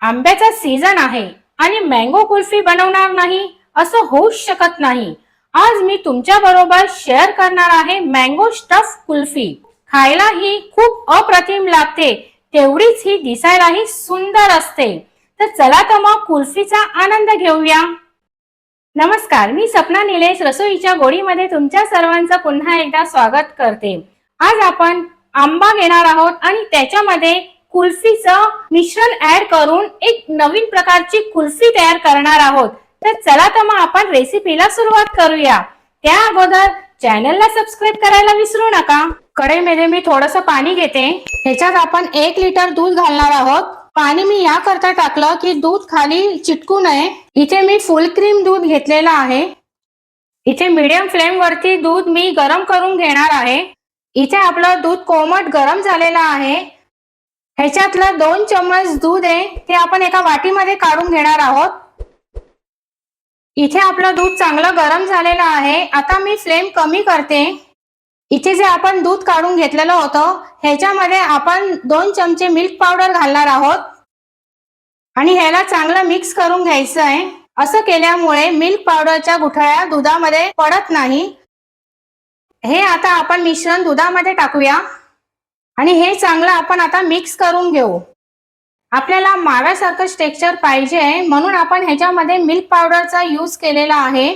आंब्याचा सीझन आहे आणि मँगो कुल्फी बनवणार नाही असं होऊच शकत नाही। आज मी तुमच्या बरोबर शेअर करणार आहे मँगो स्टफ कुल्फी। खायला ही खूप अप्रतिम लागते, तेवढीच ही दिसायलाही सुंदर असते। तर चला तर मग कुल्फीचा आनंद घेऊया। नमस्कार, मी सपना निलेश रसोईच्या गोडीमध्ये तुमच्या सर्वांचं पुन्हा एकदा स्वागत करते। आज आपण आंबा घेणार आहोत आणि त्याच्यामध्ये कुल्फीचं मिश्रण ऍड करून एक नवीन प्रकारची कुल्फी तयार करणार आहोत। तर चला तर मग आपण रेसिपीला सुरुवात करूया। त्या अगोदर चॅनलला सबस्क्राइब करायला विसरू नका। कढईमध्ये मी थोडंसं पाणी घेते, ह्याच्यात आपण 1 लिटर दूध घालणार आहोत। पाणी मी याकरता टाकलं की दूध खाली चिटकू नये। इथे मी फुल क्रीम दूध घेतलेला आहे। इथे मीडियम फ्लेम वरती दूध मी गरम करून घेणार आहे। इथे आपलं दूध कोमट गरम झालेलं आहे। ह्याच्यातलं 2 चम्मच दूध आहे ते आपण एका वाटीमध्ये काढून घेणार आहोत। इथे आपलं दूध चांगलं गरम झालेलं आहे। आता मी फ्लेम कमी करते। इथे जे आपण दूध काढून घेतलेलं होतं ह्याच्यामध्ये आपण 2 चमचे मिल्क पावडर घालणार आहोत आणि ह्याला चांगलं मिक्स करून घ्यायचं आहे। असं केल्यामुळे मिल्क पावडरच्या गुठळ्या दुधामध्ये पडत नाही। हे आता आपण मिश्रण दुधामध्ये टाकूया आणि हे चांगलं आपण आता मिक्स करून घेऊ। आपल्याला माव्यासारखं टेक्स्चर पाहिजे म्हणून आपण ह्याच्यामध्ये मिल्क पावडरचा यूज केलेला आहे।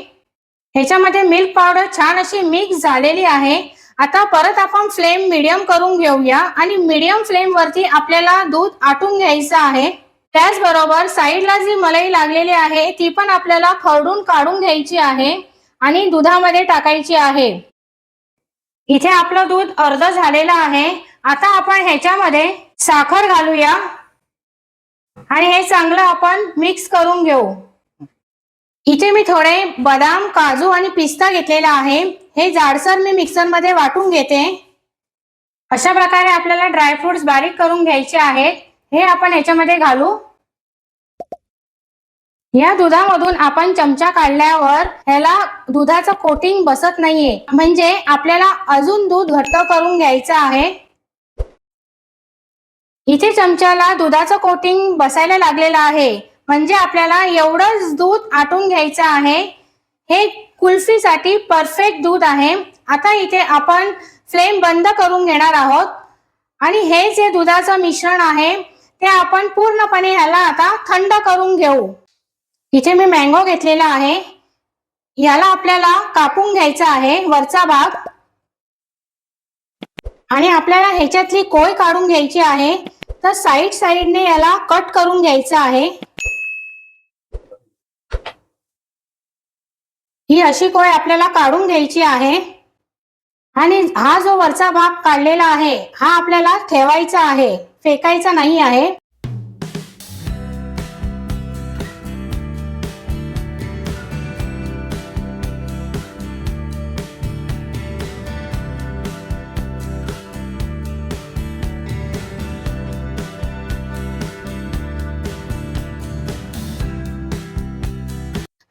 ह्याच्यामध्ये मिल्क पावडर छान अशी मिक्स झालेली आहे। आता परत आपण फ्लेम मीडियम करून घेऊया आणि मीडियम फ्लेम वरती आपल्याला दूध आटून घ्यायचं आहे। त्याचबरोबर साईडला जी मलाई लागलेली आहे ती पण आपल्याला खरडून काढून घ्यायची आहे आणि दुधामध्ये टाकायची आहे। इथे आपलं दूध अर्ध झालेलं आहे। आता आपण ह्याच्यामध्ये साखर घालूया आणि हे चांगलं आपण मिक्स करून घेऊ। इथे मी थोडे बदाम, काजू आणि पिस्ता घेतलेला आहे। हे जाडसर मी मिक्सर मध्ये वाटून घेते। अशा प्रकारे आपल्याला ड्रायफ्रुट्स बारीक करून घ्यायचे आहेत। हे आपण ह्याच्यामध्ये घालू। या दुधामधून आपण चमचा काढल्यावर ह्याला दुधाचं कोटिंग बसत नाहीये, म्हणजे आपल्याला अजून दूध घट्ट करून घ्यायचं आहे। इथे चमच्याला दुधाचं कोटिंग बसायला लागलेलं आहे, म्हणजे आपल्याला एवढंच दूध आटून घ्यायचं आहे। हे कुल्फीसाठी परफेक्ट दूध आहे। आता इथे आपण फ्लेम बंद करून घेणार आहोत आणि हे जे दुधाचं मिश्रण आहे ते आपण पूर्णपणे ह्याला आता थंड करून घेऊ। इथे मी मँगो घेतलेला आहे, याला आपल्याला कापून घ्यायचा आहे वरचा भाग आणि आपल्याला ह्याच्यातली कोय काढून घ्यायची आहे। तर साईडने याला कट करून घ्यायचं आहे। ही अशी कोय आपल्याला काढून घ्यायची आहे आणि हा जो वरचा भाग काढलेला आहे हा आपल्याला ठेवायचा आहे, फेकायचा नाही आहे।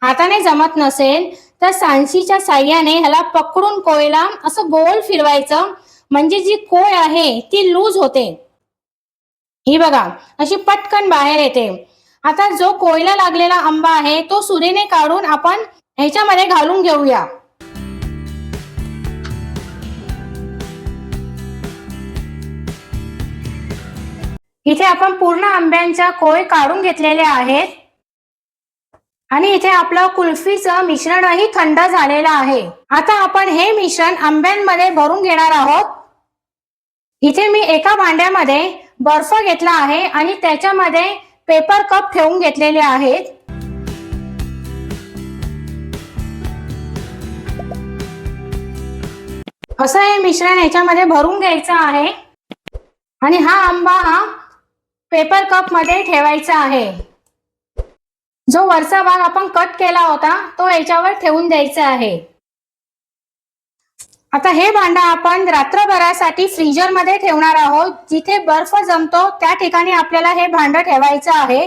हाताने जमत नसेल तर सांडशीच्या साह्याने ह्याला पकडून कोयला असं गोल फिरवायचं, म्हणजे जी कोय आहे ती लूज होते। ही बघा अशी पटकन बाहेर येते। आता जो कोयला लागलेला आंबा आहे तो सुरीने काढून आपण ह्याच्यामध्ये घालून घेऊया। इथे आपण पूर्ण आंब्यांच्या कोय काढून घेतलेल्या आहेत आणि इथे आपलं कुल्फीचं मिश्रणही थंड झालेलं आहे। आता आपण हे मिश्रण आंब्यांमध्ये भरून घेणार आहोत। इथे मी एका भांड्यामध्ये बर्फ घेतला आहे आणि त्याच्यामध्ये पेपर कप ठेवून घेतलेले आहेत। असं हे मिश्रण ह्याच्यामध्ये भरून घ्यायचं आहे आणि हा आंबा हा पेपर कप मध्ये ठेवायचा आहे। जो वरचा भाग आपण कट केला होता तो याच्यावर ठेवून द्यायचा आहे। आता हे भांडं आपण रात्रभरासाठी फ्रीजर मध्ये ठेवणार आहोत। जिथे बर्फ जमतो त्या ठिकाणी आपल्याला हे भांडं ठेवायचं आहे।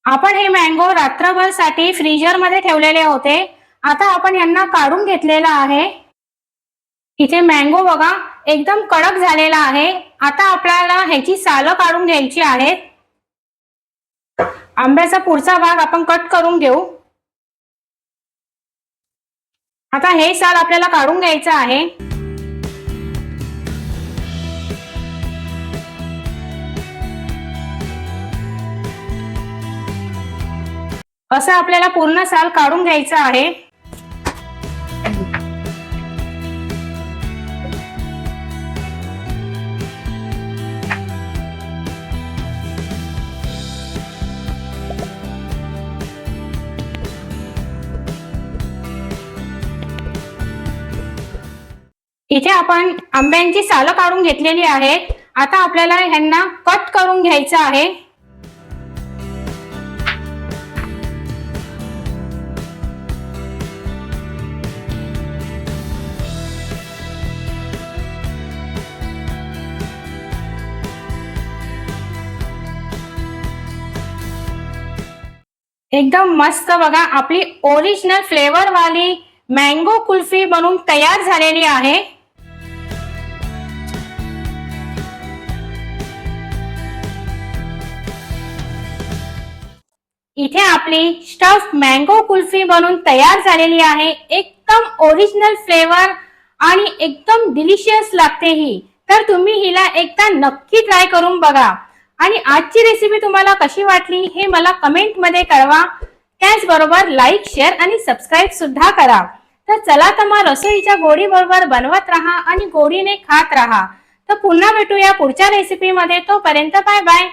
आपण हे मँगो रात्रभर साठी फ्रीजर मध्ये ठेवलेले होते, आता आपण यांना काढून घेतलेला आहे। इथे मँगो बघा एकदम कडक झालेला आहे। आता आपल्याला ह्याची सालं काढून घ्यायची आहेत। आंब्याचा पुढचा भाग आपण कट करून घेऊ। आता हे साल आपल्याला काढून घ्यायचं आहे। असं आपल्याला पूर्ण साल काढून घ्यायचं आहे। इथे आपण आंब्यांची सालं काढून घेतलेली आहेत। आता आपल्याला ह्यांना कट करून घ्यायचं आहे। एकदम मस्त बघा, आपली ओरिजिनल फ्लेवर वाली मँगो कुल्फी बनून तयार झालेली आहे। इथे आपली स्टफ मँगो कुल्फी बनून तयार झालेली आहे। एकदम ओरिजिनल फ्लेवर आणि एकदम डिलिशियस लागते ही। तर तुम्ही हिला एकदा नक्की ट्राय करून बघा आणि आजची रेसिपी तुम्हाला कशी वाटली हे मला कमेंट मध्ये कळवा। त्याचबरोबर लाईक, शेअर आणि सबस्क्राईब सुद्धा करा। तर चला तर मग रसोईच्या गोडी बरोबर बनवत राहा आणि गोडीने खात राहा। तर पुन्हा भेटूया पुढच्या रेसिपी मध्ये। तोपर्यंत बाय बाय।